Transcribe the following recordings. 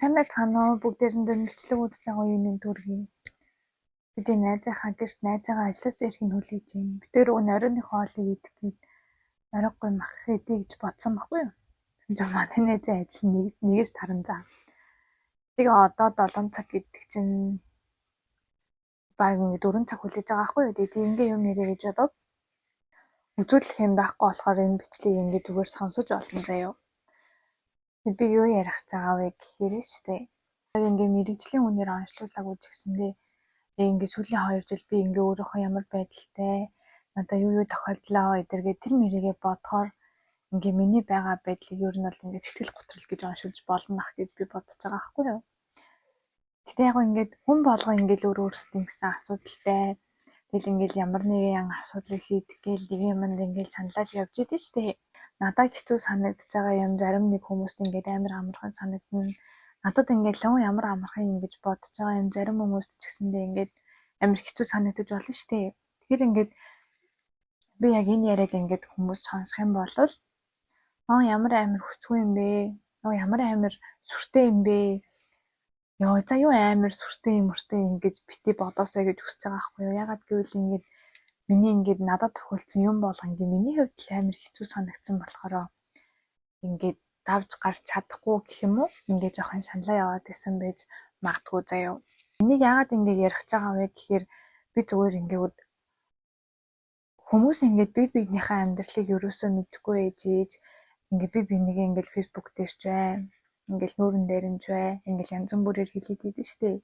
Сайн байцгаана уу? Бүгдээрэндээ бичлэг үзэж байгаа юм төргий. Бидний найзынхаа гэрт найзаагаа ажлаас ирэхин хүлээж байна. Би тэр өгн оройныхоо хоолыг идэхэд оройгүй мах идэе гэж бодсон байхгүй юу? Тэгвэл манай найзын ажил нэгээс таран заа. Тэгээ одоо 7 цаг гэдэг чинь баг 4 цаг хүлээж байгаа байхгүй юу? Тэгээ ингээ юм нэрээ гэж бодоод үзүүлэх юм байхгүй болохоор энэ бичлэгийг ингээ зүгээр сонсож олон заяа. Би юу ярих цагаа вэ гэхээр штэ. Яг ингээ мэрэгжлийн үнээр онцлуулаагүй ч гэсэндээ ингээ сүүлийн 2 жил би ингээ өөрийнхөө ямар байдалтай надаа юу тохиолдлоо эдэргээ тэр мэрийгээ бодохоор ингээ миний байгаа байдлыг ер нь бол ингээ сэтгэл готрол гэж оншилж болно ах гэж би бодож байгаа байхгүй юу. Гэтэ яг ингээд хүн болго ингээл өөрсдийн гэсэн асуудалтай. Тэгэл ингээл ямар нэгэн асуудлыг шийдэх гээл нэг юмд ингээл саналал явж идэв штэ. Надад хэцүү санагдаж байгаа юм зарим нэг хүмүүст ингээд амар амархан санагдана. Надад ингээд лон ямар амархан юм гэж бодож байгаа юм зарим хүмүүст ч гэсэндээ ингээд амар хэцүү санагдаж болно штэ. Тэгэхээр ингээд би яг энэ яриаг ингээд хүмүүс сонсох юм бол ямар амар хүчгүй юм бэ? Ямар амар сүртэй юм бэ? За юу амар сүртэй юм ингэж бити бодоосоо гэж хүсэж байгаа байхгүй юу? Ягаад гэвэл ингээд миний ингээд надад тохиолдсон юм бол ингээд миний хувьд амар хэцүү санагдсан болохоор ингээд давж гарч чадахгүй гэх юм уу? Ингээд жоохон саналаа яваад исэн байж магадгүй заяа. Энийг ягаад ингээд ярих байгаа вэ гэхээр би зүгээр ингээд хүмүүс ингээд биенийхээ амьдралыг ерөөсөө мэдэхгүй ээжээж ингээд бинийг ингээд фэйсбүүк дээр ч бай, ингээд нүүрэн дээр нь ч бай, ингээд янз бүрээр хэлээд идэв штэ.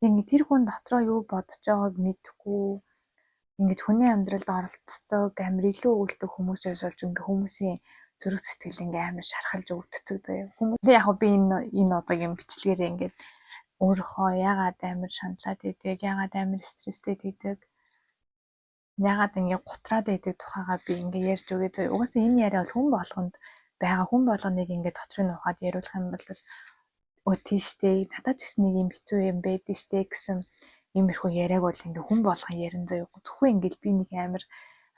Ингээд тэр хүн дотроо юу бодож байгааг мэдэхгүй ингээд хүний амьдралд оролцдог амар илүү өгүүлдэг хүмүүсээс болж ингээд хүмүүсийн зүрх сэтгэл ингээд амар шархалж өвддөг заяа. Хүмүүс яг би энэ одоогийн бичлэгээр ингээд өөрөөхөө ягаад амар шаналаад идэг, ягаад амар стресстэй идэг, ягаад ингээд гутраад идэг тухайгаа би ингээд ярьж өгье заяа. Угаасаа энэ яриа бол хүн болгонд байгаа хүн болгоныг ингээд дотрын ухаад яриулах юм бол тийштэй надад ч гэсэн нэг юм хэцүү юм байдаг штэ гэсэн иймэрхүү яриаг бол ингээ хүн болгон ярин заяа. Зөвхөн ингээл би нэг амар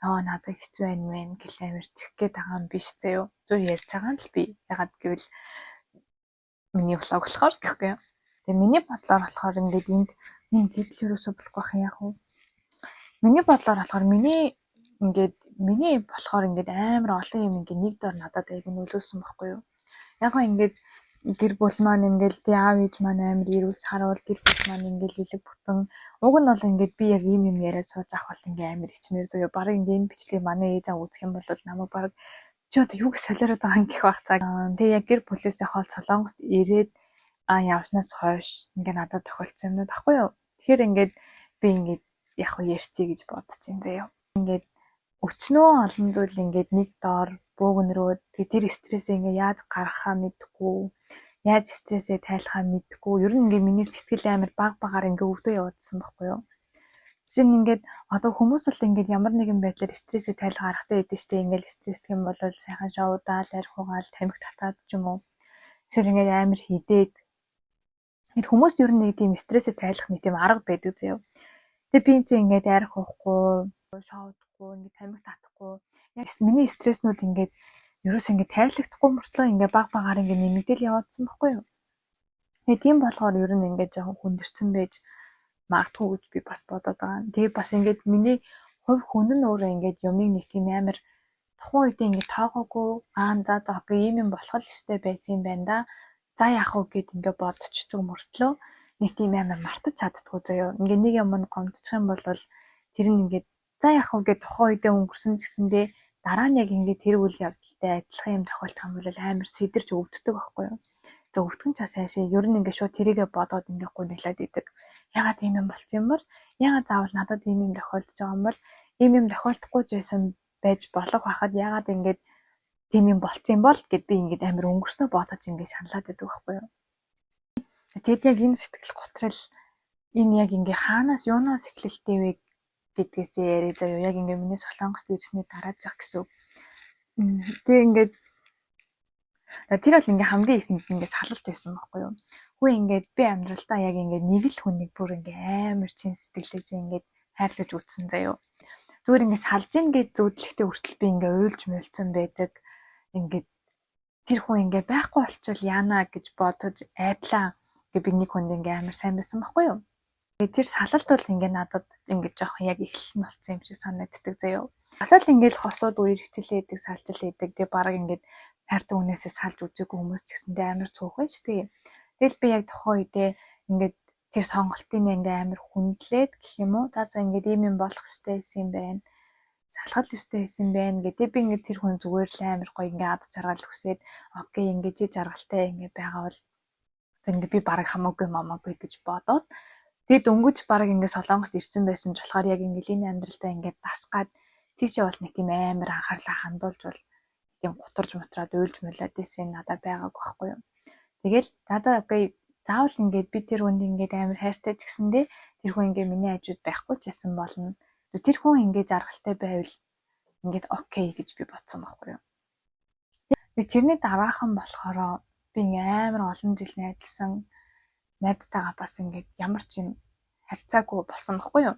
надад хэцүү байна гэл амар тэгэх гээд байгаа юм биш заяа. Зүгээр ярьж байгаа юм л би. Ягаад гэвэл миний влог болохоор гэхгүй юу. Тэгээ миний бодлоор болохоор ингээд энд ийм гэрэл юусоо болохгүй байх яах вэ? Миний бодлоор болохоор миний болохоор ингээд амар олон юм ингээд нэг дор надад аяг нөлөөсөн байхгүй юу. Яг гоо ингээд гэр бүл маань ингээл аав ээж маань амар ирүүл харуул гэр бүл маань ингээл илэг бүтэн уг нь бол ингээд би яг ийм юм яриа сууж авах бол ингээл амар ичмэр зөө баг ингээд энэ бичлэгийг манай ээж аа үзэх юм бол намайг баг чи одоо юу гэж солиороод байгаа юм гэх баг цаа. Тэгээ яг гэр бүлээсээ хол Солонгост ирээд явснаас хойш ингээд надад тохиолдсон юмнууд ахгүй юу. Тэгэхээр ингээд би ингээд яг ярьцгийг гэж бодож байна заяа. Ингээд өчнөө олон зүйл ингээд нэг доор бөөгнөрөө тэр стрессээ ингээ яаж гаргахаа мэдэхгүй, яаж стрессээ тайлахаа мэдэхгүй. Ер нь ингээ миний сэтгэл амар багаар ингээ өвдөө явагдсан байхгүй юу. Жишээ нь ингээд одоо хүмүүс л ингээд ямар нэгэн байдлаар стрессээ тайлах аргатай байдаг штэ. Ингээл стресстэй юм бол сайхан шоудаал, арх угаал, тамхи татаад ч юм уу. Жишээл ингээд амар хидээд. Гэт хүмүүс ер нь нэг тийм стрессээ тайлах нэг тийм арга байдаг заяа. Тэгээ би чинь ингээд арх уухгүй, шоудахгүй, ингээд тамхи татахгүй. Яг миний стресснүүд ингээд ерөөс ингээд тайлагдахгүй мөртлөө ингээд багаар ингээд нэмэгдэл яваадсан байхгүй юу. Тэгээ тийм болохоор ер нь ингээд жоохон хүндэрсэн байж магадгүй гэж би бас бодоод байгаа. Тэгээ бас ингээд миний хувь хүн нь өөрөө ингээд юмыг нэг тийм амар тухайн үедээ ингээд тоогоогүй за ийм юм болох л ёстой байсан юм байна да. За яах вэ гэд ингээд бодчихдог мөртлөө нэг тийм амар мартаж чаддгүй заяа. Ингээд нэг юм гомдчих юм бол тэр нь ингээд за яах вэ гэд тухайн үедээ өнгөрсөн ч гэсэндээ дараа нь яг ингээд тэр үйл явдалтай адилхан юм тохиолдох юм бол амар сэтэрч өвддөг байхгүй юу. За өвдгөн ч бас хайшаа ер нь ингээд шууд тэрийгэ бодоод ингээд гуниглаад идэг. Ягаад ийм юм болцсон юм бол ягаад заавал надад ийм юм тохиолдож байгаа юм бол ийм юм тохиолдохгүй байсан байж болох байхад ягаад ингээд тийм юм болцсон юм бол гэд би ингээд амар өнгөрснөө бодож ингээд шаналаад идэг байхгүй юу. Тэгэд яг энэ сэтгэл готрол энэ яг ингээ хаанаас юунаас эхлэлтэй вэ гэдгээсээ яриа заяа. Яг ингээ миний Солонгост ирсний дараа зах гэсэн. Тэгээ ингээд тэр бол ингээ хамгийн ихэнд ингээ салалт байсан байхгүй юу. Хүү ингээд би амьдралдаа яг ингээ нэг л хүнийг бүр ингээ амар чин сэтгэлээсээ ингээ хайрлаж үтсэн заяа. Зүгээр ингээ салж ийн гэд зүүдлэхдээ хүртэл би ингээ уйлж муулсан байдаг. Ингээд тэр хүн ингээ байхгүй болчихвол яана гэж бодож айдлаа ингээ би нэг хүнд ингээ амар сайн байсан байхгүй юу. Тэр салалт бол ингээ надад ингээ жоох яг эхлэл нь болсон юм шиг санагддаг заяа. Бас л ингээл хосууд үер хичээлээ идэг, салжил идэг. Тэгээ бараг ингээд хайртай хүнээсээ салж үзээгүй хүмүүс ч гэсэндээ амар цөөхөн шүү дээ. Тэгэл би яг тухайн үедээ ингээд тэр сонголтын ингээ амар хүндлээд гэх юм уу. За ингээд ийм юм болох хэрэгтэй байсан юм байна. Салгал ёстой байсан юм байна гэдэг. Би ингээд тэр хүн зүгээр л амар гоё ингээ ад жаргал хүсээд окей ингээ чи жаргалтай ингээ байгаа бол ингээ би бараг хамаагүй гэж бодоод тэгээд дөнгөж бараг ингээ Солонгост ирсэн байсан ч болохоор яг ингээлийн амьдралдаа ингээ дасгаад тийшээ бол нэг тийм амар анхаарлаа хандуулж бол тийм гутарж мутраад уйлж муулаад байсан надад байгааг байхгүй юу. Тэгэл за окей заавал ингээд би тэр хүнд ингээд амар хайртай ч гэсэндээ тэр хүн ингээ миний хажууд байхгүй ч гэсэн болно. Тэр хүн ингээ жаргалтай байвал ингээд окей гэж би бодсон байхгүй юу. Тэрний дараахан болохоор би амар олон жил найзлсан найзтайгаа бас ингээд ямар ч юм харьцаагүй болсон байхгүй юу.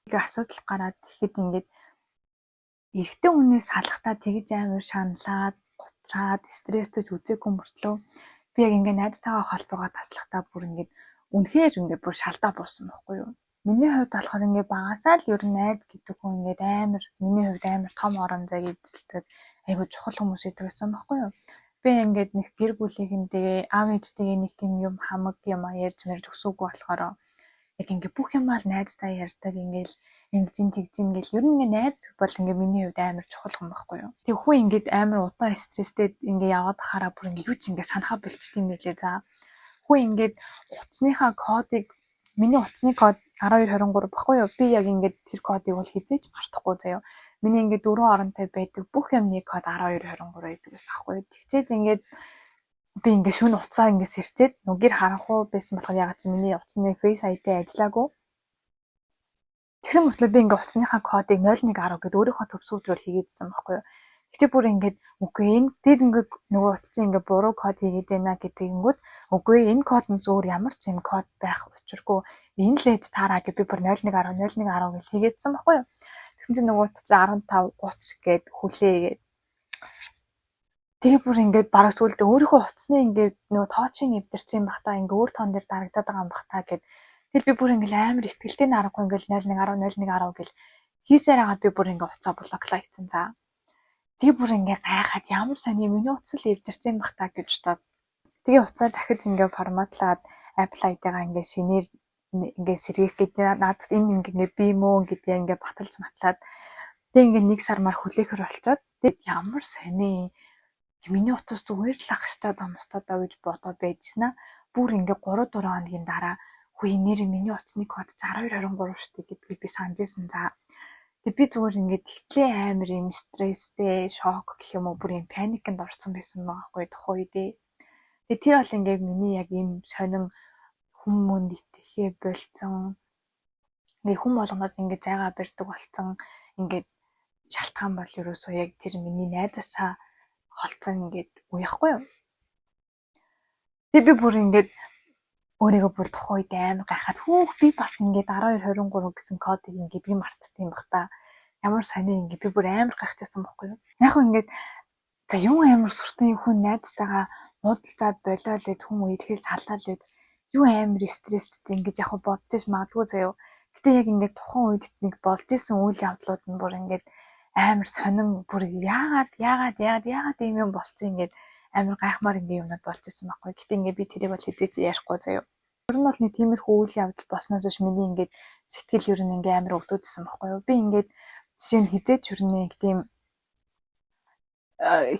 Тэгээ асуудал гараад тэгэхэд ингээд эрэгтэй хүнээс салахтаа тэгж амар шаналаад, гутраад, стресстэж үзээгүй мөртлөө би яг ингээд найзтайгаа холбоогоо таслахтаа бүр ингээд үнэхээр ингээд бүр шалдаа буусан байхгүй юу. Миний хувьд болохоор ингээд багасаа л ер нь найз гэдэг хүн ингээд амар миний хувьд амар том орон зайг эзэлдэг айгу чухал хүмүүс гэдэг байсан байхгүй юу. Би ингээд нэг гэр бүлийнхэнтэйгээ аав ээжтэйгээ нэг тийм юм хамаг юм ярьж мэрж өсөөгүй болохоор яг ингээд бүх юмаа л найзтай ярьдаг ингээд ингэжин тэгжин гэл ер нь ингээд найз бол ингээд миний хувьд амар чухал юм байхгүй юу. Тэг хүн ингээд амар удаан стресстэй ингээд яваад хараа бүр ингээд юу ч ингээд санахаа болчт юм билээ. За хүн ингээд утасныхаа кодыг миний утасны код 1223 баггүй юу. Би яг ингээд тэр кодыг бол хизээж мартахгүй заяа. Миний ингээд дөрвөн оронтой байдаг бүх юмны код 1223 гэдэг байсан аахгүй юу. Тэгчээд ингээд би ингээд шөнө утсаа ингээд сэрчээд нүгээр харахгүй байсан болохоор яг ч миний утасны Face ID ажиллаагүй. Тэгсэн мөртлөө би ингээд утасныхаа кодыг 0110 гэдэг өөрийнхөө төрсөн өдрөөр хийгээдсэн байхгүй юу. Тэгтээ бүр ингээд үгүй энэ тэд ингээд нөгөө утсан ингээд буруу код хийгээд байна гэдэгнгүүт үгүй энэ код нь зөөр ямар ч юм код байх учиргүй энэ л ээж таараа гэж би бүр 0110 0110 гэж хийгээдсэн байхгүй юу. Тэгсэн чинь нөгөө утсан 1530 гэд хүлээгээд тэгээ бүр ингээд бараг сүулдэ өөрийнхөө утасны ингээд нөгөө тоочийн нэвтэрсэн бахтаа ингээд өөр тоон дээр дарагдаад байгаа юм бахтаа гэд тэгэл би бүр ингээд амар ихтгэлтэй нарахгүй ингээд 0110 0110 гэл хийсээр хагаад би бүр ингээд уцаа блоклаа хийцэн за. Тэгээ бүр ингээд гайхаад ямар сони миний утас л нэвтэрсэн бахтаа гэж бодоод тэгээ уцаа дахиж ингээд форматлаад Apple ID-гаа ингээд шинээр ингээд сэргээх гэдэг надад энэ ингээд би юм уу гэдээ ингээд баталж матлаад тэгээ ингээд нэг сармаар хүлээхэр болчоод тэгээ ямар сони миний утас зүгээр л ах штаа домстоо даа гэж бодоод байжснаа бүр ингээ 3 4 хоногийн дараа хүү нэр миний утасны код 1223 штэ гэдгийг би санджсэн за. Тэг би зүгээр ингээ тэгтлээ амар юм стресстэй шок гэх юм уу бүр юм паникнд орсон байсан байгаа хгүй тухайн үедээ. Тэг тэр бол ингээ миний яг юм сонин хүмүүнд итгэхээ болцсон. Ингээ хүн болгоноос ингээ зайгаа барьдаг болцсон ингээ шалтгаан бол ерөөсөө яг тэр миний найзаасаа холцсон ингээд уяахгүй юу. Тэг би бүр ингээд өөрийгөө бүр тухайн үед амар гайхаад хүүх би бас ингээд 1223 гэсэн кодыг ингээд би мартсан юм бах та. Ямар сони ингээд би бүр амар гайхчихсан байхгүй юу. Яг хөө ингээд за юу амар сүртэн хүн найзтайгаа муудалцаад болиол гэж хүн ирэхэл саллал гэж юу амар стресстэй ингээд яг бодож магадгүй заяа. Гэтэ яг ингээд тухайн үед нэг болж исэн үйл явдлууд нь бүр ингээд амар сонин бүр яагаад ийм юм болцсон ингээд амар гайхмаар ингээ юмнууд болж исэн байхгүй. Гэтэ ингээ би тэрийг бол хэзээ ч ярихгүй заяа. Ер нь бол нэг тиймэрхүү үйл явдал болсноос биш миний ингээд сэтгэл ер нь ингээ амар өвдөөдсөн байхгүй юу. Би ингээд жишээ нь хизээч ер нь нэг тийм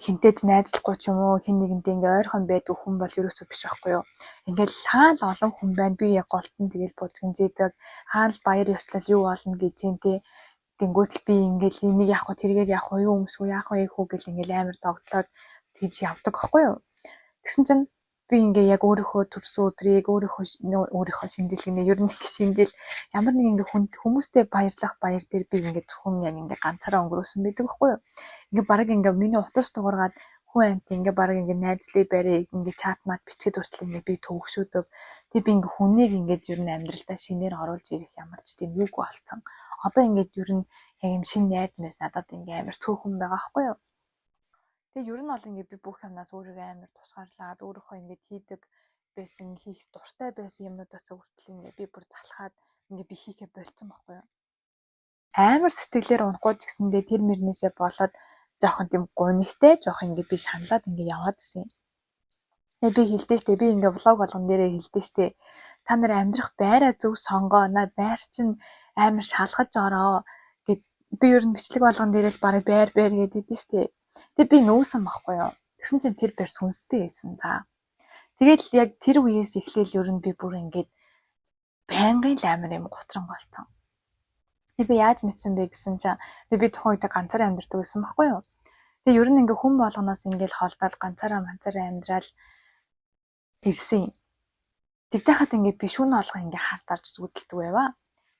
хинтээж найзлахгүй ч юм уу хин нэгэнтэй ингээ ойрхон байдаг хүн бол ерөөсөө биш байхгүй юу. Ингээл хаал олон хүн байна. Би яг голтон тэгэл бузгинжээдэг. Хаал баяр ёслол юу болно гэж юм те. Тэнгүүтэл би ингээл энийг яах вэ тэргээр яах вэ юу өмсгөө яах вэ хүү гэл ингээл амар догтлоод тэгж явдаг байхгүй юу. Тэгсэн чинь би ингээ яг өөрийнхөө төрсөн өдрийг өөрийнхөө шинжил гинэ ер нь шинжил ямар нэг ингээ хүмүүстэй баярлах баяр дээр би ингээ зөвхөн яг ингээ ганцаараа өнгөрөөсөн байдаг байхгүй юу. Ингээ бараг ингээ миний утас дуургаад хүн амт ингээ бараг ингээ найзлыг барай ингээ чат мат бичгээд хүртэл ингээ би төвөгшөөдөг. Тэг би ингээ хүнийг ингээ ер нь амьдралдаа шинээр оруулж ирэх ямар ч тийм юуг болцсон. Одоо ингээд ер нь яг юм шинэ найз надад ингээ амар цөөхөн байгаа байхгүй юу. Тэгээ ер нь бол ингээд би бүх юмнаас өөрийгөө амар тусгаарлаад өөрийнхөө ингээд хийдэг байсан хийх дуртай байсан юмнуудаас хүртэл ингээд би бүр залхаад ингээд би хийхэ болцсон байхгүй юу. Амар сэтгэлээр унахгүй ч гэсэндээ тэр мөрнөөсөө болоод жоохон тийм гунигтай жоохон ингээд би шаналаад ингээд яваад гисэн. Тэгээ би хэлдэж штэ би ингээд влог болгон дээрээ хэлдэж штэ та нар амьдрах байраа зөв сонгоо на байр чинь амар шалгаж ороо гэд би ер нь бичлэг болгон дээрээс барыг байр гэдэг штэ. Тэгээ би нөөсөн байхгүй юу. Тэгсэн чинь тэр байр сүнстэй байсан за. Тэгээд яг тэр үеэс эхлээл ер нь би бүр ингээд байнгын л амар юм готрон болцсон. Тэгээ би яаж мэдсэн бэ гэсэн чинь би тухайн үед ганцаараа амьдардаг байсан байхгүй юу. Тэгээ ер нь ингээ хүн болгоноос ингээл холдоод ганцаараа амьдрал ирсэн. Тэгж яхад ингээ би шүүн олго ингээ хард арж зүудэлдэг байваа.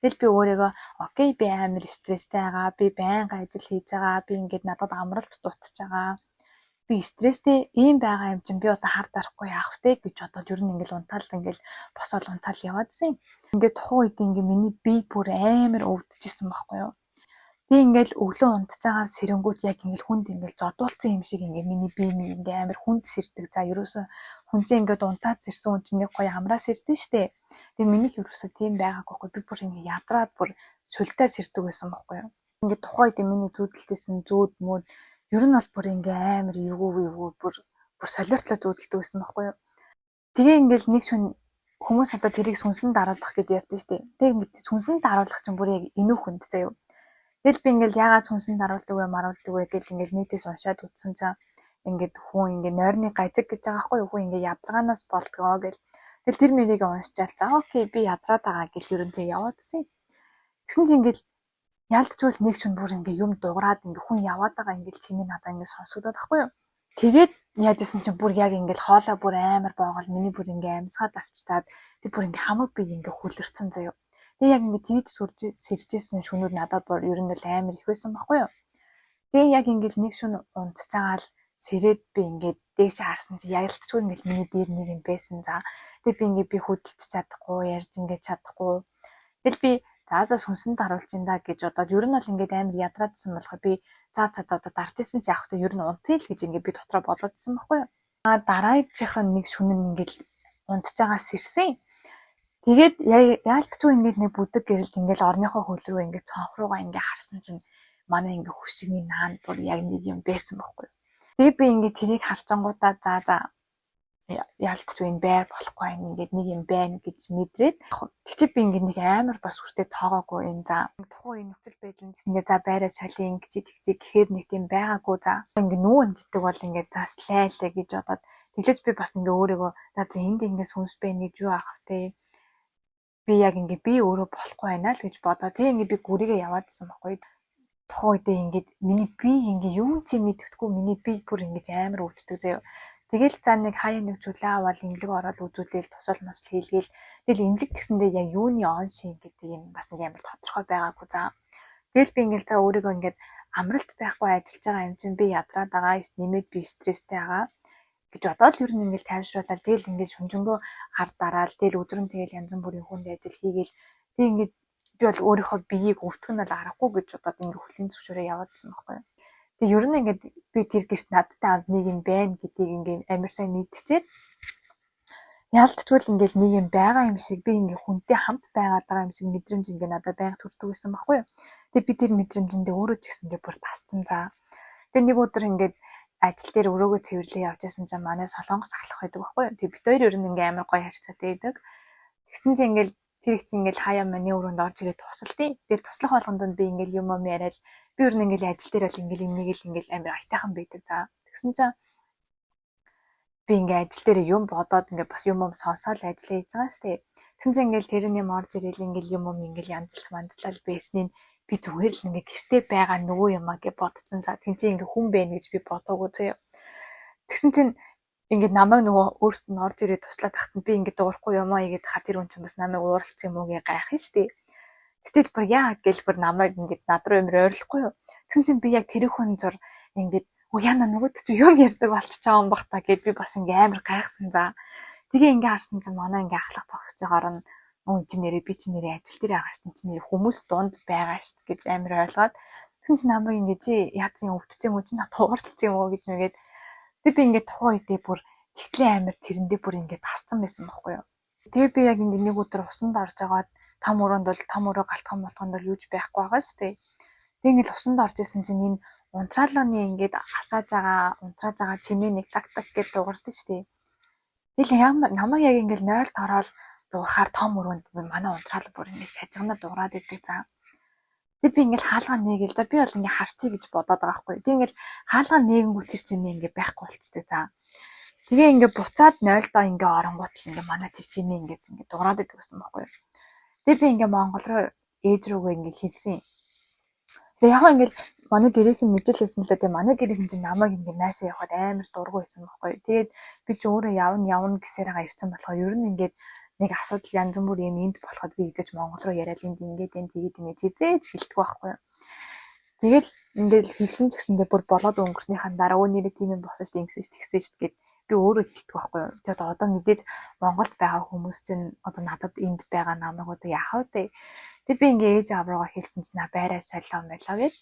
Тэгэл би өөрийгөө окей би амар стресстэй байгаа. Би байнга ажил хийж байгаа. Би ингээд надад амралт дутж байгаа. Би стресстэй ийм байгаа юм чинь би одоо хард арахгүй яах вэ гэж бодоод ер нь ингээл унтаал ингээл босоод унтаал яваадсэн. Ингээ тухайн үед ингээ миний бие бүр амар өвдөжсэн байхгүй юу. Тэг ингээл өглөө унтж байгаа сэрэнгүүт яг ингээл хүнд ингээл зодуулсан юм шиг ингээ миний бие ингээ амар хүнд сэрдэг. За ерөөсөө хүн чинь ингээд унтаад сэрсэн хүн чинь нэг гоё амраа сэрдэн штэ. Тэг минийх ерөөсөө тийм байгаагүй. Би бүр ингээ ядраад бүр сүлдээ сэрдэг байсан байхгүй юу. Ингээ тухайн үед миний зүудэлжсэн зүүд мөд ер нь бол бүр ингээ амар эвгүй бүр солиортлоо зүудэлдэг байсан байхгүй юу. Тэгээ ингээл нэг шөнө хүмүүс одоо тэрийг сүнсэн даруулах гэж ярьдэн штэ. Тэг ингээ сүнсэн даруулах чинь бүр яг энүү хүнд заяа. Тэгэл би ингээл яагаад сүнсэн даруулдаг вэ маруулдаг вэ гэж ингээл нийтээс уншаад үзсэн чинь ингээд хүн ингээ нойрны гажиг гэж байгаа байхгүй юу хүн ингээ ядраганаас болдгоо гэл. Тэгэл тэр мэрийг уншчаал за окей би ядраад байгаа гэл ер нь тэг яваадсэн. Тэгсэн чинь ингээл ялдчвал нэг шөнө бүр ингээ юм дуурайд ингээ хүн яваад байгаа ингээл чимээ надаа ингээ сонсогдоод байхгүй юу. Тэгээд яажсэн чинь бүр яг ингээл хоолой бүр амар боогол миний бүр ингээ амьсгаад авчтаад тэг бүр ингээ хамаг би ингээ хүлэрсэн заяа. Тэгээ яг ингээ тийж сэржсэн шөнүүд надад бүр ер нь л амар их байсан байхгүй юу. Тэгээ яг ингээл нэг шөнө унтцаагаал сэрээд би ингээд дээшээ харсан чи ялтчгүй ингээл миний дээр нэг юм байсан за. Тэгээ би ингээ би хөдөлж чадахгүй ярьж ингээ чадахгүй. Тэгэл би за сүнсэнд харуулж ин да гэж бодоод ер нь бол ингээд амар ядраадсан болохоор би за одоо дарж исэн чи явахдаа ер нь унтъя л гэж ингээ би дотроо бодоодсэн байхгүй юу. Дараагийнхын нэг шөнө ингээл унтцаагаас сэрсэн. Тэгээд яалтчгүй ингээд нэг бүдэг гэрэлд ингээд орныхоо хөл рүү ингээд цонх руугаа ингээд харсан чинь манай ингээд хөшигний наанд бүр яг нэг юм байсан байхгүй юу. Тэгээд би ингээд тэрийг харчангуудаа за яалтчгүй энэ байр болохгүй ингээд нэг юм байна гэж мэдрээд тэгчээ би ингээд нэг амар бас хүртээ тоогоогүй энэ за тухайн үе нөхцөл байдланд ингээд за байраа шалын гэж гэхээр нэг тийм байгаагүй за ингээд нүүн гэдэг бол ингээд заслайлаа гэж бодоод тэглэж би бас ингээд өөрийгөө за энд ингээд сүнс бэ гэж юу аах вэ би яг ингээ би өөрөө болохгүй байна л гэж бодоо. Тэгээ ингээ би гүрийгээ яваадсэн байхгүй. Тухайн үедээ ингээ миний би ингээ юу ч мэддэхгүй миний би бүр ингээ амар өвддөг заяа. Тэгэл за нэг хаяа нэг зүйлээ аваад имлэг ороод үзүүлээл тусал мосл хийлгээл. Тэгэл имлэг гэсэндээ яг юуны он шин гэдэг юм бас нэг амар тодорхой байгаагүй за. Тэгэл би ингээ за өөрийгөө ингээ амралт байхгүй ажиллаж байгаа юм чинь би ядраад байгаа есть нэмээд би стресстэй байгаа гэж бодоод ер нь ингээл тайвшруулаад тэгэл ингээд шүнжэнгөө хард дараал тэгэл өдрөн тэгэл янз бүрийн хүнд ажил хийгээл тэг ингээд би бол өөрийнхөө биеийг өвтгөх нь бол аргагүй гэж бодоод ингээд хүлийн зөвшөөрөө яваадсан байхгүй. Тэг ер нь ингээд би тэр гэрт надтай хамт нэг юм байна гэдгийг ингээд амар сайн мэдчихээд яалтчгүй ингээд нэг юм байгаа юм шиг би ингээд хүнтэй хамт байгаад байгаа юм шиг мэдрэмж ингээд надад байнга төрдөг байсан байхгүй. Тэг би тэр мэдрэмжэндээ өөрөө ч гэсэн ингээд бүр тасцсан за. Тэг нэг өдөр ингээд ажил дээр өрөөгөө цэвэрлээ явж байсан чинь манай солонгос ахлах байдаг байхгүй юу. Тэг бид хоёр ер нь ингээм амар гоё харьцаатай байдаг. Тэгсэн чинь ингээл тэр их чинь ингээл хаяа миний өрөөнд орж ирээд тусалдیں۔ Тэгэл туслах болгонд би ингээл юм яриад би ер нь ингээл ажил дээр бол ингээл энийг л ингээл амар айтайхан байдаг за. Тэгсэн чинь би ингээл ажил дээр юм бодоод ингээл бас юм сонсоод ажил хийж байгаа штэ. Тэгсэн чинь ингээл тэр юм орж ирэл ингээл юм ингээл янзлал манзлал байсныг би зүгээр л ингээ гэртээ байгаа нөгөө юм аа гэж бодсон. За тэнцээ ингээ хүн байна гэж би бодоогүй заяа. Тэгсэн чинь ингээ намайг нөгөө өөртөө нь орж ирээд туслаад тахтан би ингээ дуурахгүй юм аа игээд хаа тэр хүн чинь бас намайг ууралцсан юм уу гэж гайхах штеп. Тэгтэл бүр яа гэл бүр намайг ингээ над руу амар ойрлохгүй юу. Тэгсэн чинь би яг тэр хүн зур ингээ яна нөгөөд чи юм ярьдаг болчихоо юм бах та гэд би бас ингээ амар гайхсан за. Тэгээ ингээ харсан чинь манай ингээ ахлах зогсож байгаагаар нь инженерээ би чи нэрээ ажил дээр байгаа шүү чи нэр хүмүүс дунд байгаа шүү гэж амар ойлгоод тэгсэн чи намайг ингэ чи яатсан өвдсөн юм уу чи надад ууралцсан юм уу гэж нэгээд Тэгээ би ингээд тухайн үедээ бүр тэгтлийн амир тэрэндээ бүр ингээд тасцсан байсан байхгүй юу. Тэгээ би яг ингээд нэг өдөр усанд орж агаад том өрөөнд бол том өрөө галтхан болгонд бол юуж байхгүй байгаа шүү дээ. Тэгээ ингээд усанд орж исэн чинь энэ унтраалганы ингээд асааж байгаа чимээ нэг так гэж дуурдсан шүү дээ. Тэгэл намайг яг ингээд 0 тороод дуурахаар том өрөөнд манай унтраал бүр ингээд сажигнаа дуурайд идэг заа. Тэгээ би ингээд хаалгаа нээгээл за би бол ингээд харцъя гэж бодоод байгаа байхгүй. Тэгээ ингээд хаалгаа нээгэнгүүт тэр чимээ ингээд байхгүй болчтой заа. Тэгээ ингээд буцаад 0-доо ингээд оронгууд л ингээд манай тэр чимээ ингээд дуурайд идэг гэсэн байхгүй. Тэгээ би ингээд Монгол руу ээж рүүгээ ингээд хэлсэн. Тэгээ яг ингээд манай гэрээхэн мэдээлсэн л дээ манай гэрээхэн чинь намайг ингээд наашаа явахад амар дургу байсан байхгүй. Тэгээд би ч өөрөө явна гэсээр байгаа ирсэн болохоор ер нь ингээд нэг асуудал янз бүр юм энд болоход би идэж Монгол руу яриад ингээд тэгээд хизээж хэлдэг байхгүй. Тэгэл ингээд хэлсэн ч гэсэндээ бүр болоод өнгөрснийхаа дараа өө нэрээ тийм юм болсон шүү дээ ингэсэн шүү тэгсэн шүү гэд би өөрөө хэлдэг байхгүй. Тэгээд одоо мэдээж Монголд байгаа хүмүүс чинь одоо надад энд байгаа намайг одоо яах вэ? Тэг би ингээ ээж авруугаа хэлсэн чинь байраа солио мэлоо гэд.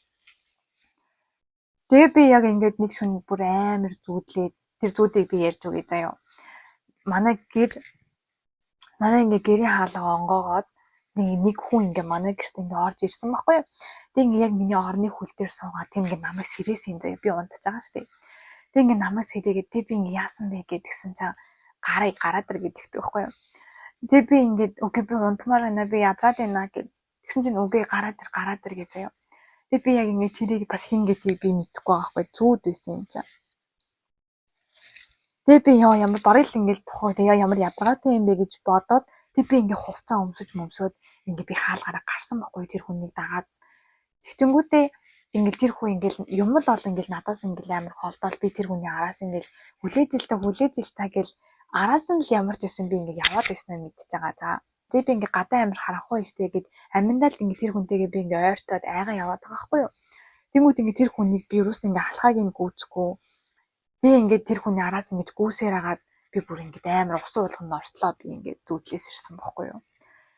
Тэгээ би яг ингээд нэг шөнө бүр амар зүүдлээд тэр зүүдийг би ярьж өгье заяа. Манай ингээ гэрийн хаалгаа онгоогоод нэг хүн ингээ манай гэрт ингээ орж ирсэн байхгүй юу. Тэг ингээ яг миний орны хөл дээр суугаад тэг ингээ намайг сэрээсэн заяа би унтаж байгаа шүү дээ. Тэг ингээ намайг сэрээгээд тэг би ингээ яасан бэ гэдгсэн чинь гараад ир гэдэгтэй байхгүй юу. Тэг би ингээд окей би унтмаар байна би ядраад байна гэд. Тэгсэн чинь үгүй гараад ир гэж заяа. Тэг би яг ингээд тэрийг бас хин гэдгийг би мэдэхгүй байгаа байхгүй зүүд байсан юм чам. Тэг би ямар барыг л ингээд тухай тэг ямар ядаргаатай юм бэ гэж бодоод тэг би ингээд хувцас өмсөд ингээд би хаалгаараа гарсан байхгүй тэр хүнийг дагаад. Тэгчингүүтээ ингээд тэр хүн ингээд юм л ол ингээд надаас ингээд амар холдоод би тэр хүний араас ингээд хүлээж ил та гэл араас нь л ямар ч байсан би ингээд яваад байснаа мэдчихэж байгаа. За тэг би ингээ гадаа амир харахгүй өстэй гэд аминдаа л ингээ тэр хүнтэйгээ би ингээ ойртоод айгаа яваад байгаа байхгүй юу. Тэнгүүд ингээ тэр хүнийг би юус ингээ алхааг нь гүйцэхгүй. Тэг ингээ тэр хүний араас ингээ гүйсээр агаад би бүр ингээ амар усан уулганд ортлоо би ингээ зүудлээс ирсэн байхгүй юу.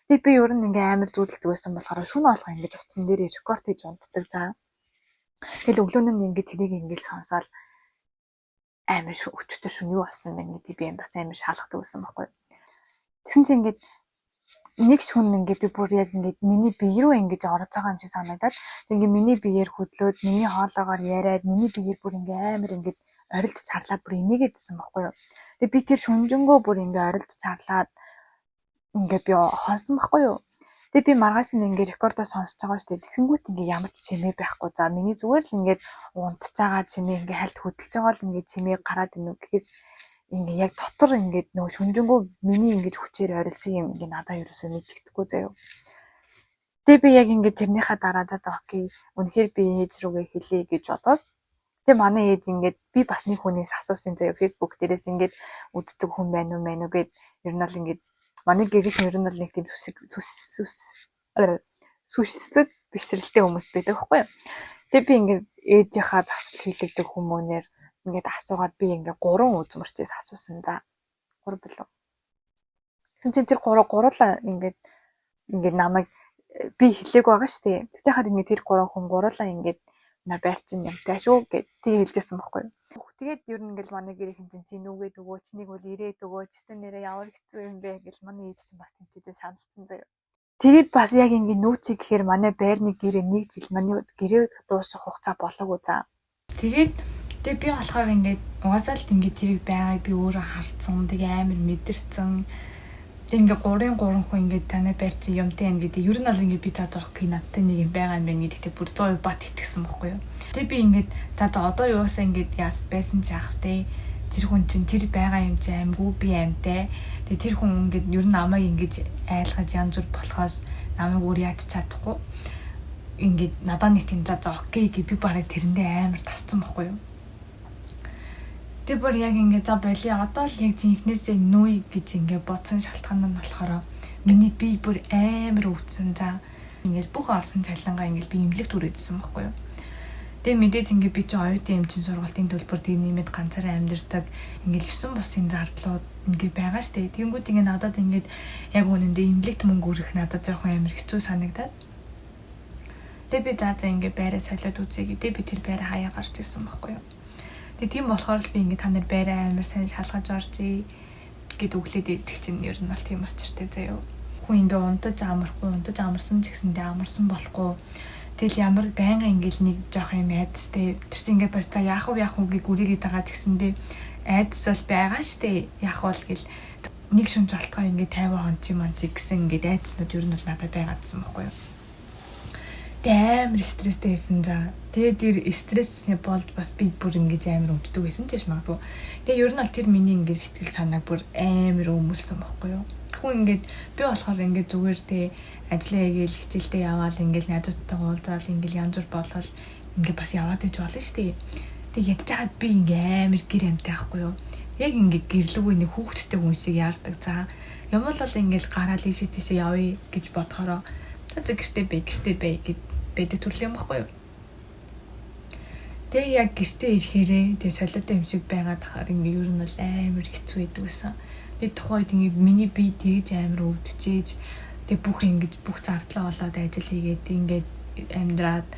Тэг би ер нь ингээ амар зүудэлдэг байсан болохоор шүн олго ингээ утсан дээр рекорд хийж унтдаг заа. Тэгэл өглөөнөө ингээ тэрийг ингээ сонсоод амар өчтөр шүн юу болсон бэ гэдэг би юм бас амар шаалгадаг байсан байхгүй юу. Тэгсэн чинь ингээ нэг шүн ингээд би бүр яг ингээд миний бие рүү ингэж орж байгаа юм шиг санагдаад ингээд миний биеэр хөдлөөд миний хоолоогоор яриад миний биеэр бүр ингээд амар ингээд орилж чарлаад бүр энийгээдсэн байхгүй юу. Тэгээ би тэр шүнжэнгөө бүр ингээд орилж чарлаад ингээд би хонсон байхгүй юу. Тэгээ би маргааш нь ингээд рекордоо сонсож байгаа шүү дээ. Тэсэнгүүт ингээд ямар ч чимээ байхгүй. За миний зүгээр л ингээд унтж байгаа чимээ ингээд хальт хөдөлж байгаа л ингээд чимээ гараад инүү гэхээс ингээ яг дотор ингээд нөө шүнжэнгөө миний ингэж хүчээр орилсан юм ингээ надад ерөөсөө мэддэхгүй заяа. Тэгээ би яг ингээ тэрнийхээ дараа за окей үнэхээр би ээж рүүгээ хэлье гэж бодоод тэгээ манай ээж ингээд би бас нэг хүнээс асуусан заяа фэйсбુક дээрээс ингээд үздэг хүн байна уу гэд ер нь л ингээд манай гэрийнх ер нь л нэг тийм сүсэд бишрэлтэй хүмүүс байдаг байхгүй юу. Тэгээ би ингээд ээжийнхаа засал хийлэгдэг хүмүүнээр ингээд асуугаад би ингээд 3 үзмэрчээс асуусан за 3 билүү. Тэгвэл тэр гурлаа ингээд намайг би хэлээг байгаа шүү дээ. Тэгж яхад ингээд тэр 3 хүн гурлаа ингээд на байрчин юмтай шүү гэд тийг хэлжсэн байхгүй юу. Тэгээд ер нь ингээд манай гэрийнхэн чинь нүгээд өгөө чинийг бол ирээд өгөө чистэ нэрээ ямар хэцүү юм бэ гэж манай ээж чинь бас тэмцэж шаналцсан заяа. Тэгээд бас яг ингээд нүүчиг гэхээр манай байрны гэрээ 1 жил манай гэрээ дуусах хугацаа болоогүй за. Тэгээд би болохоор ингээд угаасаа л ингээд тэрийг байгааг би өөрөө харсан. Тэгээ амар мэдэрсэн. Тэгээ ингээд 3 хүн ингээд танай байр чи юмтай юм гэдэг. Ер нь бол ингээд би заадах кинотой нэг юм байгаа юм байна гэдэгт бүр 100% бат итгэсэн байхгүй юу. Тэгээ би ингээд за одоо юусаа ингээд яас байсан ч аах те. Тэр хүн чинь тэр байгаа юм чи амгүй би амтай. Тэгээ тэр хүн ингээд ер нь намайг ингээд айлгаж янз бүр болохоос намайг өөр яаж чадахгүй. Ингээд надад нэг тийм за окей гэ би бараг тэрэндээ амар тасцсан байхгүй юу. Тэгээ бүр яг ингээд за боли одоо л яг зинхнээсээ нүүе гэж ингээд бодсон шалтгаан нь болохоор миний бие бүр амар өвдсөн за ингээд бүх олсон цалингаа ингээд би имлэг түрээдсэн байхгүй юу. Тэгээ мэдээж ингээд би чи оюутан эмчийн сургалтын төлбөр тийг нэмээд ганцаараа амьдэрдэг ингээд 9 бусын зардлууд ингээд байгаа штэ. Тэнгүүд ингээд надад ингээд яг үнэндээ имлэгт мөнгө өрөх надад жоохон амар хэцүү санагдаад. Тэгээ би за ингээд байраа солиод үзье гэдэг би тэр байраа хаяа гарч ирсэн байхгүй юу. Тэгээ тийм болохоор л би ингээд та нар байраа амар сайн шалгаж оржээ гэд өглөөд идэх чинь ер нь бол тийм очиртэй заяа. Хүн ингээ унтаж амарсан ч гэсэндээ амарсан болохгүй. Тэгэл ямар байнга ингээл нэг жоох юм айдастэй. Тэр чинь ингээ бас за яах вэ гийг гүрийгээд байгаа ч гэсэндээ айдас бол байгаа штэ. Яах вэ гэл нэг шүн жолтгоо ингээ 50 хонч юм гэсэн ингээ айдаснууд ер нь бол надад байгаадсан байхгүй юу. Тэгээ амар стресстэй байсан за. Тэгээд тэр стрессний болд бас би бүр ингээ амар өвддөг байсан ч яаш магадгүй. Тэгээ ер нь бол тэр миний ингээ сэтгэл санааг бүр амар өмөлсөн байхгүй юу. Хүн ингээд би болохоор ингээд зүгээр тэ ажиллаа хийгээл хичээлдээ яваал ингээд найзуудтайгаа уулзаал ингээд янз бүр болол ингээд бас яваад иж болно шүү дээ. Тэг ядж хаад би ингээд амар гэр амтай байхгүй юу. Яг ингээд гэрлүүгээ нэг хүүхдтэй хүн шиг яардаг. За юм бол ингээд гараал ийшээ тийшээ явъя гэж бодохороо за гэртээ бай гэд байдаг төрлийн юм байхгүй юу. Тэг яг гэртээ ирэхээрээ тэг солиотой юм шиг байгаад хахаар ингээд ер нь бол амар хэцүү байдаг гэсэн. Тэгээд тухайд ингээд миний бие тэгж амар өвдөж тэг бүх зардлаа болоод ажил хийгээд ингээд амьдраад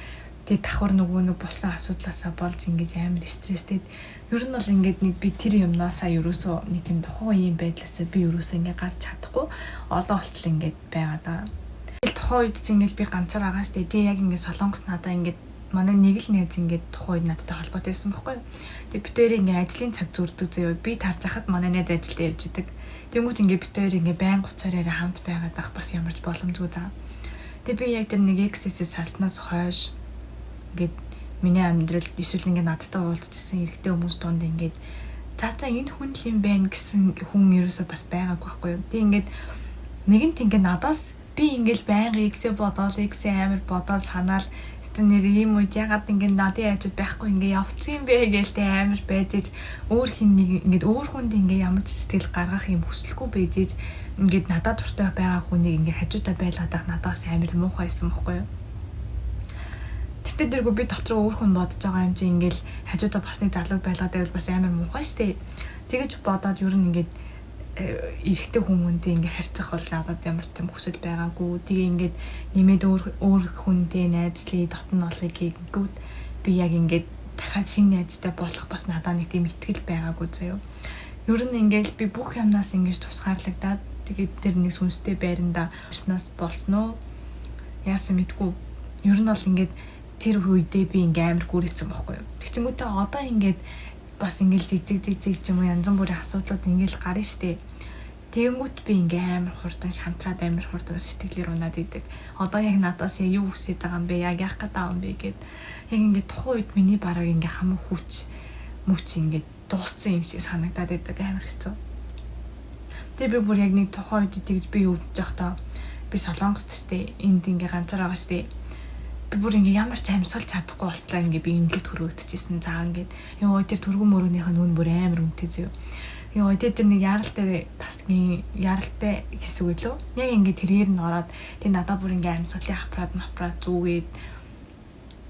тэг давхар нөгөө болсон асуудлаасаа болж ингээд амар стресстэй. Ер нь бол ингээд нэг би тэр юмнасаа ерөөсөө нэг юм тухайн юм байдлаасаа би ерөөсөө ингээд гарч чадахгүй олон болтол ингээд байгаа даа. Тэгэл тухайн үед чинь ингээд би ганцаар байгаа штэ. Тэг яг ингээд солонгос надаа ингээд манай нэг л найз ингээд тухайн үед надтай холбоотой байсан байхгүй. Тэг бид хоёр ингээд ажлын цаг зүрдэг заяа. Би тарж хахад манай найз ажилдаа явж идэг. Тэнгүүт ингээд бид хоёр ингээд байн гоцороор хамт байгаад ах бас ямарч боломжгүй за. Тэг би яг тэр нэг XS-ээс салснаас хойш ингээд миний амьдрал эсвэл ингээд надтай уулзчихсан эрэгтэй хүмүүс дунд ингээд за энэ хүн л юм байна гэсэн хүн ерөөсөө бас байгаагүй байхгүй юу. Тэг ингээд нэгэнт ингээд надаас би ингээл байнга X бодоол X амар бодоол санаал стенэр ийм үед ягаад ингээд надын ажид байхгүй ингээд явцсан юм бэ гээл тэ амар байж иж өөр хин нэг ингээд өөр хүнд ингээд ямар ч сэтгэл гаргах юм хүсэлгүй байж иж ингээд надад дуртай байгаа хүнийг ингээд хажуудаа байлгаад ах надаас амар муухай байсан байхгүй юу. Тэртээ дэргүй би дотроо өөр хүн бодож байгаа юм чи ингээд хажуудаа бас нэг залуу байлгаад байвал бас амар муухай штэ. Тэгэж бодоод ер нь ингээд эрэгтэй хүмүүнтэй ингээ харьцах бол надад ямар ч юм хүсэл байгаагүй. Тэгээ ингээд нэмээд өөр хүнтэй найзлыг дотн олыг гэнгүүт би яг ингээд дахиад шинэ найзтай болох бас надад нэг тийм итгэл байгаагүй заяа. Ер нь ингээд би бүх юмнаас ингэж тусгаарлагдаад тэгээд тэр нэг сүнстэй байранда ирснаас болсноо яасан мэдгүй. Ер нь бол ингээд тэр үедээ би ингээ амар гүрийцсэн байхгүй юу. Тэгчингүүтээ одоо ингээд бас ингээл жижиг ч юм уу янз бүрийн асуудлууд ингээл гарна штэ. Тэнгүүт би ингээ амар хурдан шантраад амар хурдан сэтгэлээр унаад идэг. Одоо яг надаас юу хүсэж байгаа юм бэ? Яг яах гээд байгаа юм бэ гэд яг ингээ тухайн үед миний бараг ингээ хамаг хүч ингээ дууссан юм шиг санагдаад идэг амар хэцүү. Тэр би бүр яг нэг тухайн үед тэгж би өвдөж явахдаа би солонгост штэ. Энд ингээ ганцаар байгаа штэ. Бүр ингээ ямар ч амьсгалж чадахгүй болтлоо ингээ би имлэг төрөгдөжсэн цаа ингээд ёо тэр түргэн мөрөөнийх нь үн бүр амар үнэтэй зөө. Ёо тэр нэг яралтай тасгийн яралтай хэсэг үлээ. Яг ингээ тэрээр нь ороод тэг надаа бүр ингээ амьсгалын аппарат зүгээд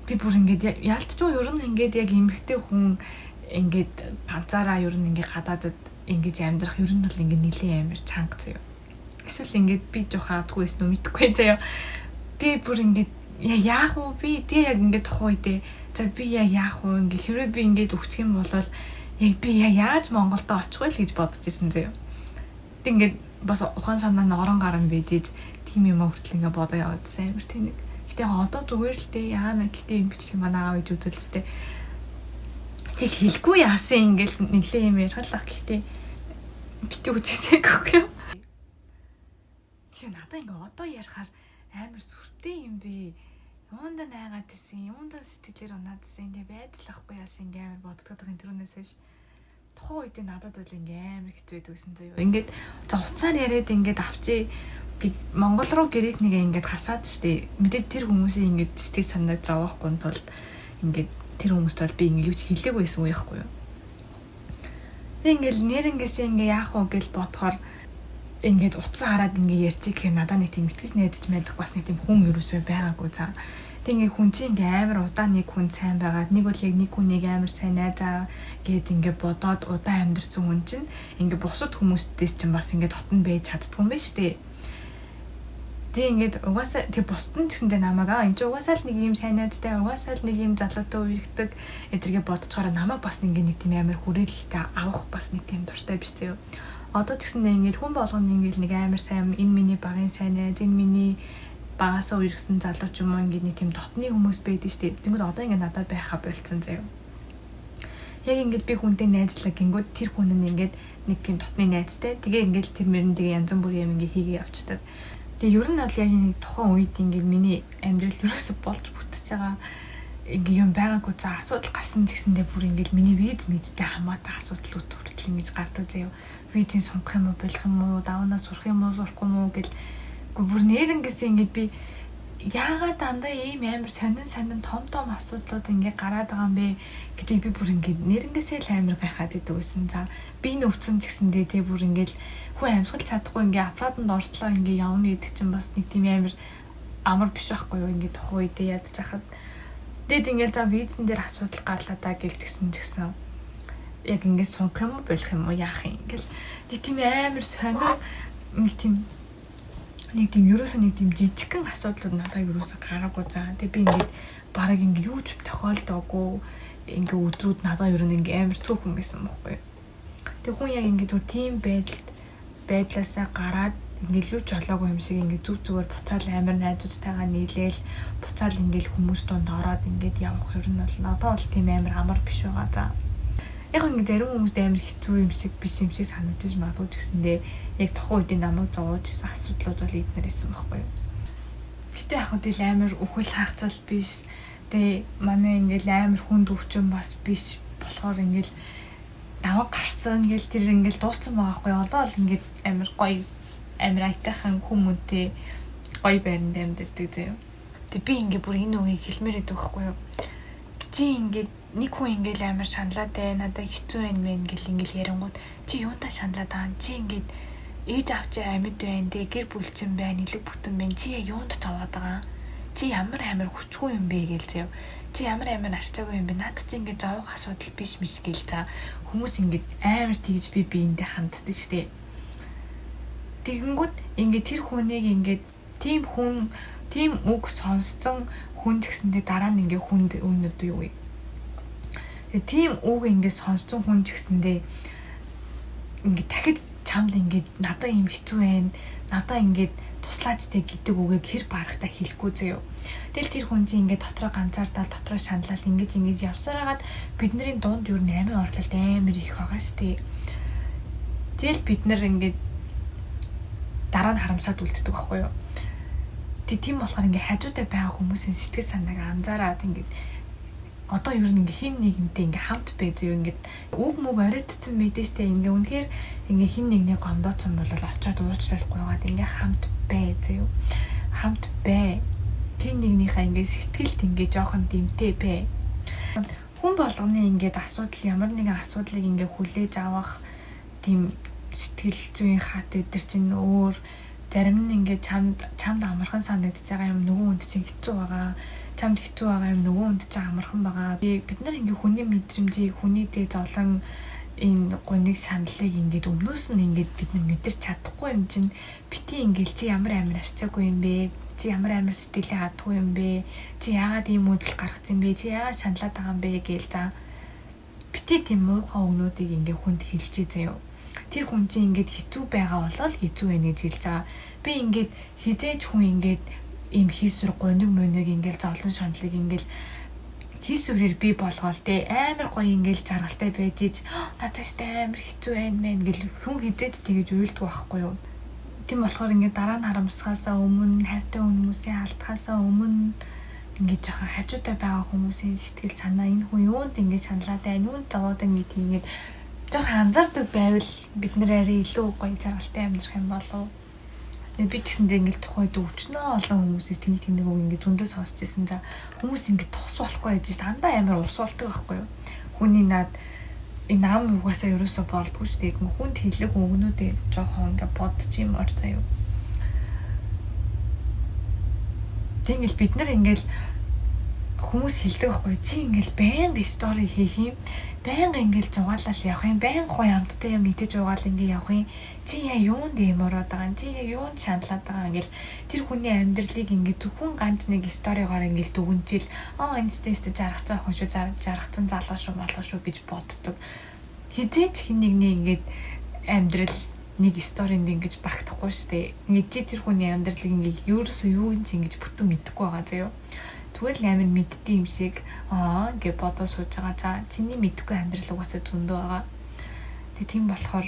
би бүр ингээ яалтчгүй ер нь ингээ яг эмэгтэй хүн ингээ ганцаараа ер нь ингээ гадаадад ингээ амьдрах ер нь бол ингээ нэлийн амар чанга зөө. Эсвэл ингээ би жоох хаадгүй байсан уу мэдэхгүй зөө. Тэг бүр ингээ яах вэ би тэгээ яг ингээд тухайн үедээ за би яах вэ ингээд хэрвээ би ингээд өгчих юм бол яг би яаж Монголд очих вэ гэж бодож ирсэн зөө. Тэг ингээд бас ухаан санаа нь орон гарan бийж тийм юм хүртэл ингээд бодоо яваадсан амар тэнэг. Гэтэ одоо зүгээр л дээ яана гэтэ юм бичлэг манай аав ээж үзүүлстэй. Чи хэлгүй яасан ингээд нэлээ юм яргалах гэхдээ бити үзээсэйгүй юу. Тэгээ надаа ингээд одоо ярихаар амар сүртэй юм бэ. Юунда найгаад тийсэн, юунда сэтгэлээр унаадсэн тэгээ байдлахгүй яасан ингээ амар боддог байгаа төрөнөөс биш. Тухайн үед надад бол ингээ амар хэцүү байдгүйсэн заяа. Ингээд за уцаар яриад ингээд авчи Монгол руу гэрээд нэг ингээд хасаад штэ. Мэдээж тэр хүмүүсийн ингээд сэтгэл санааг зовоохгүй тул ингээд тэр хүмүүст бол би ингээ юу ч хэлээгүй байсан уу яахгүй юу. Тэг ингээд нэрнгээсээ ингээ яах вэ гэж бодохоор ингээд утсан хараад ингээ ярьчих гэхээр надад нэг тийм итгэж найдаж мэдэх бас нэг тийм хүн ерөөсөө байгаагүй цаа. Тэг ингээ хүн чинь ингээ амар удаан нэг хүн сайн байгаад нэг бол яг нэг хүнийг амар сайн найзаа гэд ингээ бодоод удаан амьдэрсэн хүн чинь ингээ бусад хүмүүстээс чинь бас ингээ дотн байж чаддгүй юм байна штэ. Тэг ингээд угаасаа тэг бусдын гэсэндээ намайг энэ ч угаасаа л нэг юм сайн найзтай угаасаа л нэг юм залуутай үерхдэг эдэргээ бодцохоор намайг бас ингээд нэг тийм амар хүрээлэлтэй авах бас нэг тийм дуртай биш зөө. Одоо ч гэсэндээ ингээд хүн болгоно ингээд нэг амар сайн энэ миний багын сайн найз энэ миний багасаа үерхсэн залуу ч юм уу ингээд нэг тийм дотны хүмүүс байдаг шүү дээ. Тэгвэл одоо ингээд надад байхаа болцсон зөө. Яг ингээд би хүнтэй найзлаг гингүүд тэр хүн нь ингээд нэг тийм дотны найзтай. Тэгээ ингээд тэр мөрөнд тэгээ янз бүрийн юм ингээд хийгээ явчихдаг. Тэгээ ер нь бол яг нэг тухайн үед ингээд миний амьдрал ерөөсө болж бүтэж байгаа ингээд юм байгаагүй за асуудал гарсан ч гэсэндээ бүр ингээд миний виз мэдтэй хамаатай асуудлууд хүртэл ингэж гардаг заяа. Визийн сунгах юм уу, болох юм уу, давнаа сурах юм уу, сурахгүй юм уу гэл бүр нэрнгээс ингээд би яагаад дандаа ийм амар сонин том асуудлууд ингээд гараад байгаа юм бэ гэдгийг би бүр ингээд нэрнгээсээ л амар гайхаад идэв гэсэн. За би нөвцөн ч гэсэндээ тэг бүр ингээд хүн амьсгал чадахгүй ингээ аппаратанд ортлоо ингээ явна гэдэг чинь бас нэг тийм амар биш байхгүй юу ингээ тухайн үедээ ядаж хахад тэгэд ингээ за визэн дээр асуудал гарлаа да гэлтгсэн ч гэсэн яг ингээ сунгах юм уу болох юм уу яах юм ингээл нэг тийм амар сонир нэг тийм ерөөсөө нэг тийм жижигхэн асуудлууд надад ерөөсөө гараагүй за тэг би ингээ бараг ингээ юу ч тохиолдоогүй ингээ өдрүүд надад ер нь ингээ амар цөөхөн байсан байхгүй юу. Тэг хүн яг ингээ түр тийм байдлаасаа гараад ингээл юу ч олоогүй юм шиг ингээд зүгээр буцаал амар найзуудтайгаа нийлээл буцаал ингээл хүмүүс донд ороод ингээд явах юм нь бол надад бол тийм амар амар биш байгаа за. Яг ингээд зарим хүмүүст амар хэцүү юм шиг биш юм шиг санагдаж магадгүй гэсэндээ яг тухайн үеийн намайг зовоож исэн асуудлууд бол эднэр исэн байхгүй юу. Гэтэ яг хөө амар өхөл хаагцал биш. Тэгээ манай ингээл амар хүнд өвчин бас биш болохоор ингээл даваа гарцсан гэл тэр ингээл дууссан байгаа хгүй одоо л ингээд амар гоё амар айтайхан хүмүүнтэй гоё байранд амьддаг заяа. Тэг би ингээ бүр энэ үеийг хэлмээр байдаг хгүй юу. Чи ингээд нэг хүн ингээл амар шаналаад байна надад хэцүү байна мэн гэл ингээл ярингууд чи юунда шаналаад байгаа чи ингээд ээж авч амьд байна тэг гэр бүлчин байна илэг бүтэн байна чи юунд цаваад байгаа чи ямар амар хүчгүй юм бэ гээл заяа. Чи ямар амар арчаагүй юм бэ? Надад чи ингээд зовох асуудал биш гэл за хүмүүс ингээд амар тэгж би биендээ ханддаг штэ. Тэгэнгүүт ингээд тэр хүнийг ингээд тийм үг сонссон хүн гэсэндээ дараа нь ингээд хүнд өнөд юу вэ? Тэгээ тийм үг ингээд сонссон хүн гэсэндээ ингээд дахиж чамд ингээд надад юм хэцүү байна. Надад ингээд туслаачтэй гэдэг үгийг хэр барахтаа хэлэхгүй заяа. Тэгэл тэр хүн чинь ингээд дотроо ганцаардал дотроо шаналал ингэж явсараад бидний дунд юу нэмийн орлолт амар их байгаа штэ. Тэгэл бид нар ингээд дараа нь харамсаад үлддэг байхгүй юу. Тийм болохоор ингээд хажуудаа байгаа хүмүүсийн сэтгэл санааг анзаараад ингээд одоо юу нэг хин нэгнтэй ингээ хамт бай зөө ингээд үг мөг оройтсан мэдээ штэ ингээ үнэхээр ингээ хин нэгний гомдооцсон бол очиод уучлахгүй байгаад ингээ хамт бай зөө хамт бай хин нэгнийхээ ингээ сэтгэлд ингээ жоохон дэмтэй бай хүн болгоны ингээд асуудал ямар нэгэн асуудлыг ингээ хүлээж авах тийм сэтгэл зүйн хат өдр чинь өөр зарим нь ингээ чамд амархан санагдаж байгаа юм нөгөө хүнд чинь хэцүү байгаа чамд хэцүү байгаа юм нөгөө хүнд чинь амархан байгаа. Бид нар ингээ хүний мэдрэмжийг хүний дээд зовлон энэ гоныг шаналлыг ингээд өмнөөс нь ингээд бид нар мэдэрч чадахгүй юм чинь бити ингээл чи ямар амар арчаагүй юм бэ? Чи ямар амар сэтгэлээ хадахгүй юм бэ? Чи яагаад ийм үдэл гаргацсан бэ? Чи яагаад шаналаад байгаа юм бэ гээл за. Бити тийм муухай өгнүүдийг ингээ хүнд хэлчихээ заяа. Тэр хүн чинь ингээд хэцүү байгаа болол хэцүү байна гэж хэлж байгаа. Би ингээд хизээж хүн ингээд ийм хийсвэр гониг мөнийг ингээл зовлон шаналлыг ингээл хийсвэрээр би болгоол те амар гоё ингээл заргалтай байж ич надад ч амар хэцүү байна мэн гэл хүн хизээж тэгэж уйлддаг байхгүй юу. Тийм болохоор ингээд дараа нь харамсахаасаа өмнө хайртай хүмүүсийн алдхаасаа өмнө ингээд жоохон хажуудаа байгаа хүмүүсийн сэтгэл санаа энэ хүн юунд ингээд шаналаад байна юунд зовоод байна гэдгийг ингээд жоохон анзаардаг байвал бид нэр арай илүү гоё заргалтай амьдрах юм болов. Би ч гэсэндээ ингээл тухайд өвчнөө олон хүмүүсээс тэнийг үг ингээд зөндөө сонсч ирсэн. За хүмүүс ингээд тус болохгүй гэж дандаа амар урсуулдаг байхгүй юу. Хүний наад энэ ам угаасаа ерөөсө болдгоо шүү дээ. Хүнд хэлэх өгнүүдээ жоохон ингээд бодчих юмор заяа. Тэгэл бид нар ингээл хүмүүс хэлдэг байхгүй чи ингээл байнга стори хийх юм, байнга ингээл зугаалал явах юм, байнга гоё амттай юм идэж угаал ингээ явах юм, чи яа юунд юм ороод байгаа юм, чи яа юунд шаналаад байгаа ингээл тэр хүний амьдралыг ингээ зөвхөн ганц нэг сторигоор ингээл дүгнжил инстаст жаргацсан охин шүү, жаргацсан залуу шүү, малгай шүү гэж боддог. Хизээч хин нэгний ингээд амьдрал нэг сторинд ингэж багтахгүй штэ. Ингээд чи тэр хүний амьдралыг ингээд ерөөсөө юу юм чи ингэж бүтэн мэдэхгүй байгаа заяо. Зүгээр л амар мэддэг юм шиг гэж бодож сууж байгаа. За чиний мэдхгүй амьдрал угаасаа зөндөө байгаа. Тэг тийм болохоор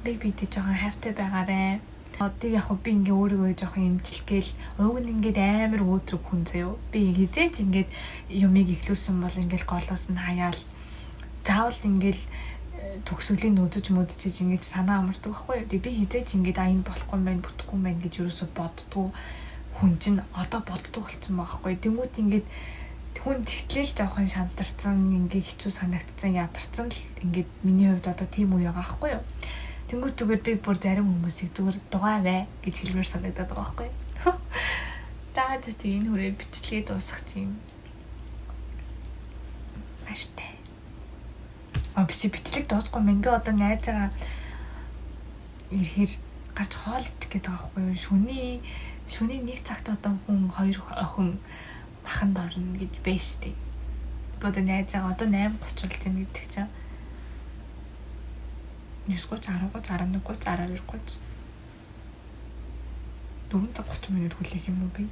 бибитэй жоохон хайртай байгаарэ. Одоо яг би ингээ өөрийгөө жоохон имжлэгээл уг нь ингээд амар өөдрөг хүн заяо. Би хизээч ингээд юмыг ихлүүлсэн бол ингээд голоос нь хаяал заавал ингээд төгсгөлийн үдэж мүдчиж ингэж санаа амардаг байхгүй юу. Би хизээч ингэж аян болохгүй юм байна, бүтэхгүй юм байна гэж юусоо боддгоо хүн чинь одоо боддог болсон байгаа байхгүй юу. Тэнгүүд ингэж хүн тэгтлэл жоохон шантарсан, ингэ хэцүү санагдсан, ядарсан л ингэж миний хувьд одоо тийм үе байгаа байхгүй юу. Тэнгүүд зүгээр би бүр зарим хүмүүсийг зүгээр дугаа бай гэж хэлмээр санагдаад байгаа байхгүй юу. За энэ хүрээ бичлэгээ дуусгах чинь маштай. Биши бичлэг дуусахгүй мэн би одоо найзаагаа ирэхээр гарч хоол идэх гээд байгаа байхгүй юу. Шөнийн нэг цагт одоо хүн 2 охин баханд орно гэж байна штэ. Би одоо найзаагаа одоо 8:30 болж байна гэдэг чинь 9:30, 10:30, 11:30, 12:30 4:30 минут хүлээх юм уу би?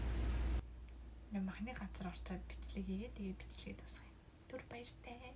Махны газар орчоод бичлэг хийгээ тэгээ бичлэгээ дуусгая. Түр баяртай.